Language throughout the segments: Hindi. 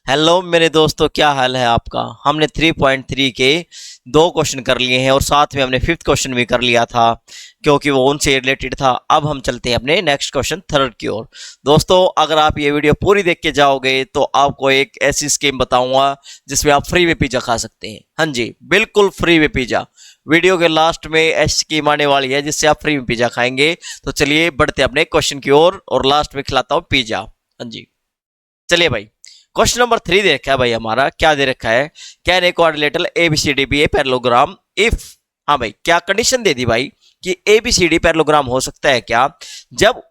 हेलो मेरे दोस्तों, क्या हाल है आपका। हमने 3.3 के 2 क्वेश्चन कर लिए हैं और साथ में हमने 5th क्वेश्चन भी कर लिया था क्योंकि वो उनसे रिलेटेड था। अब हम चलते हैं अपने नेक्स्ट क्वेश्चन थर्ड की ओर। दोस्तों, अगर आप ये वीडियो पूरी देख के जाओगे तो आपको एक ऐसी स्कीम बताऊंगा जिसमें आप फ्री में पिज्जा खा सकते हैं। हाँ जी, बिल्कुल फ्री में पिज्जा। वीडियो के लास्ट में ऐसी स्कीम आने वाली है जिससे आप फ्री में पिज्जा खाएंगे। तो चलिए बढ़ते हैं अपने क्वेश्चन की ओर और लास्ट में खिलाता हूँ पिज्जा। हाँ जी, चलिए भाई। क्वेश्चन नंबर 3 दे रखा है भाई, हमारा क्या दे रखा है। Can a quadrilateral ABCD be a parallelogram if. हाँ भाई, क्या कंडीशन दे दी भाई कि एबीसीडी पैरेललोग्राम हो सकता है क्या, जब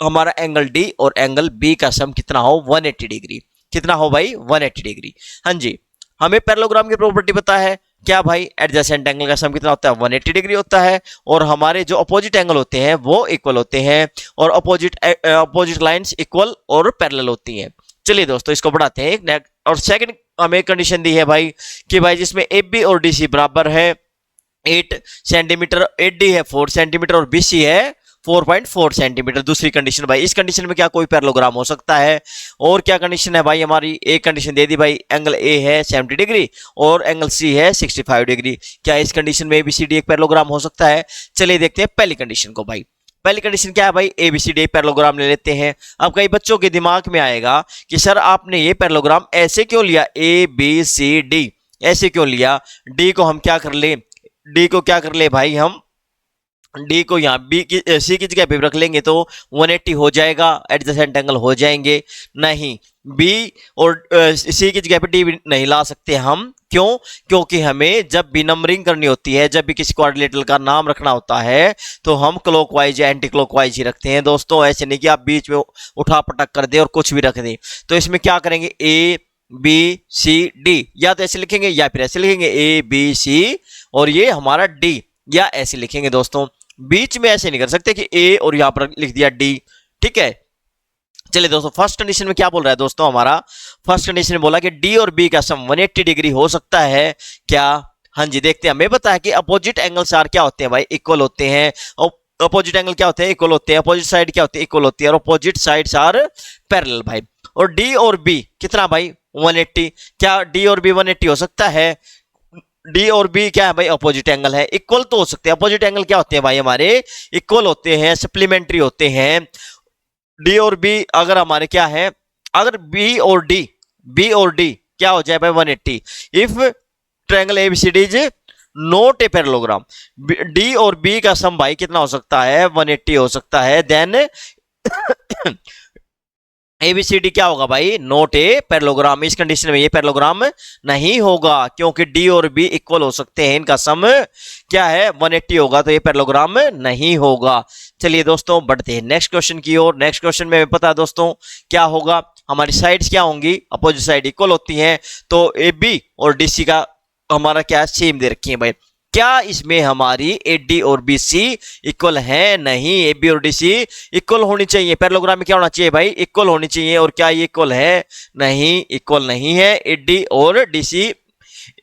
हमारा एंगल डी और एंगल बी का सम कितना हो 180 डिग्री। कितना हो भाई 180 डिग्री। हाँ जी, हमें पैरेललोग्राम की प्रॉपर्टी पता है क्या भाई, एडजेसेंट एंगल का सम कितना होता है 180 डिग्री होता है और हमारे जो अपोजिट एंगल होते हैं वो इक्वल होते हैं और अपोजिट लाइंस इक्वल और पैरेलल होती हैं। चलिए दोस्तों, इसको बढ़ाते हैं। और सेकंड हमें कंडीशन दी है भाई कि भाई जिसमें ए बी और डी सी बराबर है 8 सेंटीमीटर, ए डी है 4 सेंटीमीटर और बी सी है 4.4 सेंटीमीटर। दूसरी कंडीशन भाई, इस कंडीशन में क्या कोई पैरेललोग्राम हो सकता है। और क्या कंडीशन है भाई हमारी, एक कंडीशन दे दी भाई, एंगल ए है 70 डिग्री और एंगल सी है 65 डिग्री। क्या इस कंडीशन में एबीसीडी एक पैरेललोग्राम हो सकता है। चलिए देखते हैं पहली कंडीशन को भाई। पहली कंडीशन क्या है भाई, एबीसीडी पैरेललोग्राम ले लेते हैं। अब कई बच्चों के दिमाग में आएगा कि सर आपने ये पैरेललोग्राम ऐसे क्यों लिया, ए बी सी डी ऐसे क्यों लिया। डी को हम क्या कर ले, डी को क्या कर ले भाई, हम डी को यहाँ बी की सी की जगह पे रख लेंगे तो 180 हो जाएगा, एडजेसेंट एंगल हो जाएंगे। नहीं, बी और सी की जगह पे डी भी नहीं ला सकते हम। क्यों, क्योंकि हमें जब भी नंबरिंग करनी होती है, जब भी किसी क्वाड्रिलेटरल का नाम रखना होता है तो हम क्लॉकवाइज या एंटी क्लॉकवाइज ही रखते हैं दोस्तों। ऐसे नहीं कि आप बीच में उठा पटक कर दे और कुछ भी रख दें। तो इसमें क्या करेंगे, ए बी सी डी, या तो ऐसे लिखेंगे या फिर ऐसे लिखेंगे ए बी सी और ये हमारा डी, या ऐसे लिखेंगे दोस्तों। बीच में ऐसे नहीं कर सकते कि ए और यहां पर लिख दिया डी। ठीक है, चलिए दोस्तों, फर्स्ट कंडीशन में क्या बोल रहा है दोस्तों हमारा, फर्स्ट कंडीशन में बोला कि डी और बी का सम 180 डिग्री हो सकता है क्या। हाँ जी, देखते हैं। हमें पता है कि अपोजिट एंगल्स आर क्या होते हैं भाई, इक्वल होते हैं। अपोजिट एंगल क्या होते हैं, इक्वल होते हैं। अपोजिट साइड क्या होती है, इक्वल होती है। और अपोजिट साइड्स आर पैरेलल भाई। और डी और बी कितना भाई 180। क्या डी और बी 180 हो सकता है। डी और बी क्या है भाई, अपोजिट एंगल है, इक्वल तो हो सकते हैं। अपोजिट एंगल क्या होते हैं भाई हमारे, इक्वल होते हैं, सप्लीमेंट्री होते हैं। डी और बी अगर हमारे क्या है, अगर बी और डी क्या हो जाए भाई 180, if triangle ABCD is not a parallelogram. D और बी का सम भाई कितना हो सकता है 180 हो सकता है, देन एबीसीडी क्या होगा भाई, नॉट ए पैरेललोग्राम। इस कंडीशन में ये पैरेललोग्राम नहीं होगा क्योंकि डी और बी इक्वल हो सकते हैं, इनका सम क्या है 180 होगा, तो ये पैरेललोग्राम नहीं होगा। चलिए दोस्तों बढ़ते हैं नेक्स्ट क्वेश्चन की ओर। नेक्स्ट क्वेश्चन में पता है दोस्तों क्या होगा, हमारी साइड्स क्या होंगी, अपोजिट साइड इक्वल होती हैं। तो ए बी और डी सी का हमारा क्या सेम दे रखी है भाई। क्या इसमें हमारी ए डी और बी सी इक्वल है, नहीं। ए बी और डी सी इक्वल होनी चाहिए, पैरेललोग्राम में क्या होना चाहिए भाई, इक्वल होनी चाहिए। और क्या ये इक्वल है, नहीं, इक्वल नहीं है। ए डी और डी सी,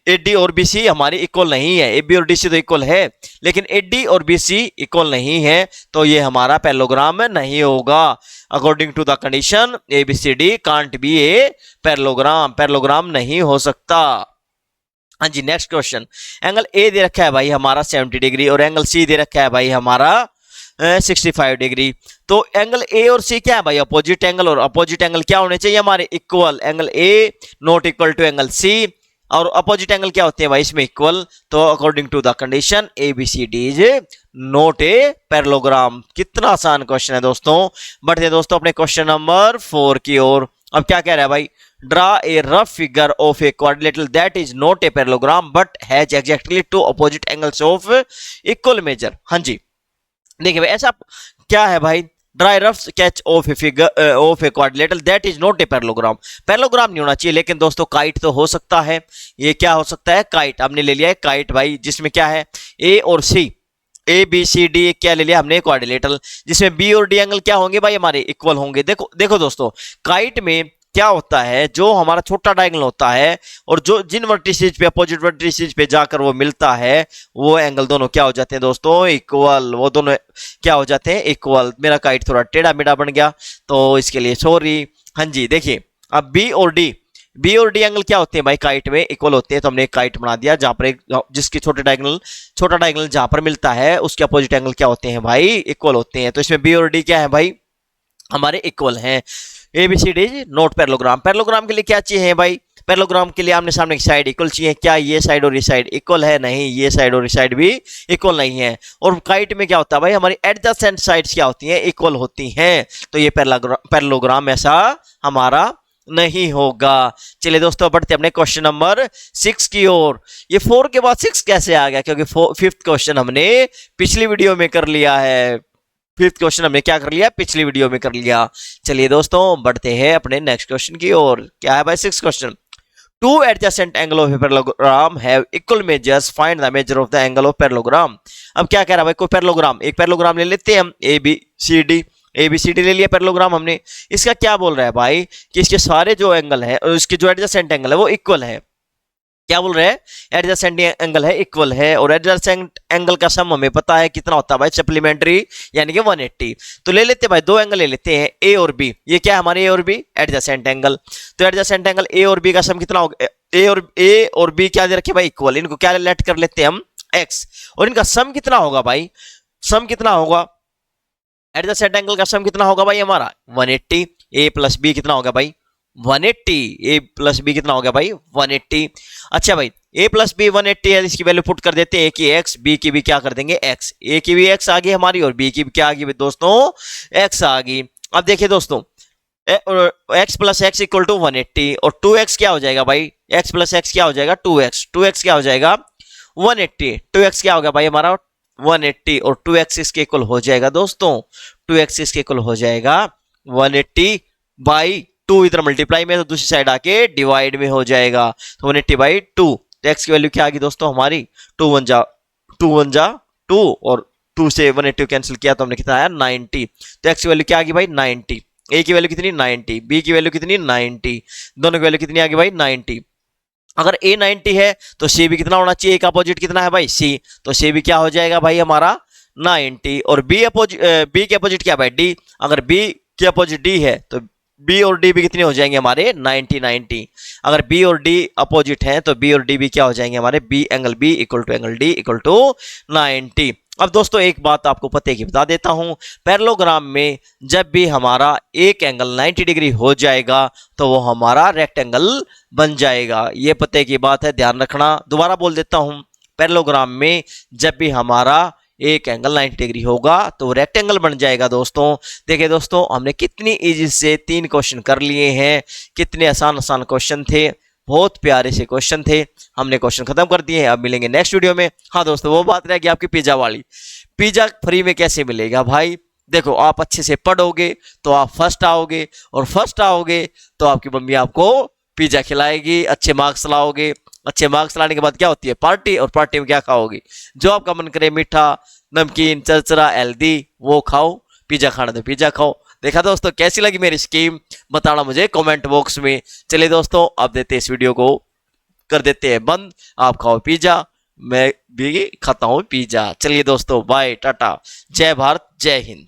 ए डी और बी सी हमारी इक्वल नहीं है। ए बी और डी सी तो इक्वल है लेकिन ए डी और बी सी इक्वल नहीं है, तो ये हमारा पैरेललोग्राम नहीं होगा। According to the condition A B C D can't be a parallelogram, parallelogram नहीं हो सकता। हाँ जी, नेक्स्ट क्वेश्चन। एंगल ए दे रखा है भाई हमारा 70 डिग्री और एंगल सी दे रखा है भाई हमारा 65 डिग्री। तो एंगल ए और सी क्या है भाई, अपोजिट एंगल। और अपोजिट एंगल क्या होने चाहिए हमारे, equal. Angle A not equal to angle C और अपोजिट एंगल क्या होते हैं भाई इसमें, इक्वल। तो according to the condition A B C D is not a parallelogram. कितना आसान क्वेश्चन है दोस्तों। बढ़ते हैं दोस्तों अपने क्वेश्चन नंबर 4 की ओर। अब क्या कह रहा है भाई, draw a rough figure of a quadrilateral that is not a parallelogram but has exactly two opposite angles of equal measure. हाँ जी, देखिए भाई ऐसा क्या है भाई, draw a rough sketch of a figure of a quadrilateral that is not a parallelogram. Parallelogram नहीं होना चाहिए लेकिन दोस्तों काइट तो हो सकता है। ये क्या हो सकता है, काइट। हमने ले लिया है काइट भाई, जिसमें क्या है ए और सी, ए बी सी डी क्या ले लिया हमने क्वाड्रिलेटरल, जिसमें बी और डी एंगल क्या होंगे भाई हमारे, इक्वल होंगे। देखो देखो दोस्तों, काइट में क्या होता है, जो हमारा छोटा डायगोनल होता है और जो जिन वर्टिसेज पे अपोजिट वर्टिसेज पे जाकर वो मिलता है वो एंगल दोनों क्या हो जाते हैं दोस्तों, इक्वल। वो दोनों क्या हो जाते हैं, इक्वल। मेरा काइट थोड़ा टेढ़ा मेढ़ा बन गया तो इसके लिए सॉरी। हाँ जी, देखिए अब बी और डी बी और डी एंगल क्या होते हैं भाई, काइट में इक्वल होते हैं। तो हमने एक काइट बना दिया जहां पर एक जिसकी छोटा डायगोनल जहां पर मिलता है उसके अपोजिट एंगल क्या होते हैं भाई, इक्वल होते हैं। तो इसमें बी और डी क्या है भाई, हमारे इक्वल हैं। ABCD note parallelogram. पैरेललोग्राम के लिए क्या चाहिए भाई, पैरेललोग्राम के लिए आमने सामने की साइड इक्वल चाहिए। क्या ये साइड और ये साइड इक्वल है, नहीं, ये साइड और ये साइड भी इक्वल नहीं है। और काइट में क्या होता है भाई, हमारी एडजेसेंट साइड्स क्या होती हैं, इक्वल होती हैं। तो ये पैरेललोग्राम ऐसा हमारा नहीं होगा। चलिए दोस्तों बढ़ते अपने क्वेश्चन नंबर 6 की ओर। ये 4 के बाद 6 कैसे आ गया, क्योंकि 5th क्वेश्चन हमने पिछली वीडियो में कर लिया है। 5th क्वेश्चन हमने क्या कर लिया, पिछली वीडियो में कर लिया। चलिए दोस्तों बढ़ते हैं अपने नेक्स्ट क्वेश्चन की ओर। क्या है भाई 6th question, two adjacent angle of parallelogram have equal measures, find the measure of the angle of parallelogram. अब क्या कह रहा है भाई, कोई पैरेललोग्राम, एक पैरेललोग्राम ले लेते हैं हम, एबीसीडी ले लिया पैरेललोग्राम हमने। इसका क्या बोल रहा है भाई कि इसके सारे जो एंगल है और इसके जो एडजेसेंट एंगल है वो इक्वल है। क्या बोल रहे हैं, एडजेसेंट एंगल है इक्वल है, और एडजेसेंट एंगल का सम हमें पता है कितना होता है भाई, सप्लीमेंट्री यानी कि 180। तो ले लेते हैं भाई, दो एंगल ले लेते हैं ए और बी। ये क्या है हमारे ए और बी, एडजेसेंट एंगल। तो एडजेसेंट एंगल ए और बी का सम कितना होगा, ए और बी क्या दे रखे भाई, इक्वल। इनको क्या लेट कर लेते हैं हम एक्स, और इनका सम कितना होगा भाई, सम कितना होगा, एडजेसेंट एंगल का सम कितना होगा भाई हमारा 180। ए प्लस बी कितना होगा भाई 180, ए प्लस बी कितना हो गया भाई 180। अच्छा भाई a प्लस बी 180 है, इसकी वैल्यू पुट कर देते हैं, a की x, b की भी क्या कर देंगे x, a की भी x आ गई हमारी और b की भी क्या आ गई दोस्तों x आ गई। अब देखिए दोस्तों x plus x equal to 180 और 2x क्या हो जाएगा भाई, x प्लस एक्स क्या हो जाएगा 2x क्या हो जाएगा 180, 2x क्या हो गया भाई हमारा 180 और 2x इसके इक्वल हो जाएगा दोस्तों, 2x इसके इक्वल हो जाएगा 180 बाई 2, इधर मल्टीप्लाई में तो दूसरी साइड आके डिवाइड में हो जाएगा। तो 180 बाई 2, तो x की वैल्यू क्या आ गई दोस्तों हमारी 2 1 जा 2 और 2 से 180 कैंसिल किया तो हमने कितना आया 90। तो x की वैल्यू क्या आ गई भाई 90, a की वैल्यू कितनी 90, b की वैल्यू कितनी 90, दोनों की वैल्यू कितनी आ गई भाई 90। अगर a 90 है तो c भी कितना होना चाहिए, एक अपोजिट कितना है भाई c, तो c भी क्या हो जाएगा भाई हमारा 90। और b के अपोजिट क्या भाई d, अगर b के अपोजिट d है तो b और d भी कितने हो जाएंगे हमारे 90। अगर b और d अपोजिट हैं तो b और d भी क्या हो जाएंगे हमारे, b angle b equal to angle d equal to 90। अब दोस्तों एक बात आपको पते की बता देता हूं, पैरेललोग्राम में जब भी हमारा एक एंगल 90 डिग्री हो जाएगा तो वो हमारा रेक्टेंगल बन जाएगा। ये पते की बात है, ध्यान रखना। दोबारा बोल देता हूं, पैरेललोग्राम में जब भी हमारा एक एंगल 90 डिग्री होगा तो रेक्टेंगल बन जाएगा दोस्तों। देखिए दोस्तों हमने कितनी इजी से 3 क्वेश्चन कर लिए हैं, कितने आसान क्वेश्चन थे, बहुत प्यारे से क्वेश्चन थे, हमने क्वेश्चन खत्म कर दिए हैं। अब मिलेंगे नेक्स्ट वीडियो में। हाँ दोस्तों वो बात रहेगी आपकी पिज्जा वाली, पिज्जा फ्री में कैसे मिलेगा भाई, देखो आप अच्छे से पढ़ोगे तो आप फर्स्ट आओगे, और फर्स्ट आओगे तो आपकी मम्मी आपको पिज्जा खिलाएगी, अच्छे मार्क्स लाओगे, अच्छे मार्क्स लाने के बाद क्या होती है पार्टी, और पार्टी में क्या खाओगे, जो आपका मन करे मीठा नमकीन चरचरा हेल्दी वो खाओ, पिज्जा खाना तो पिज्जा खाओ। देखा दोस्तों कैसी लगी मेरी स्कीम, बताना मुझे कमेंट बॉक्स में। चलिए दोस्तों अब देते इस वीडियो को कर देते हैं बंद, आप खाओ पिज्जा, मैं भी खाता हूँ पिज्जा। चलिए दोस्तों बाय टाटा, जय भारत जय हिंद।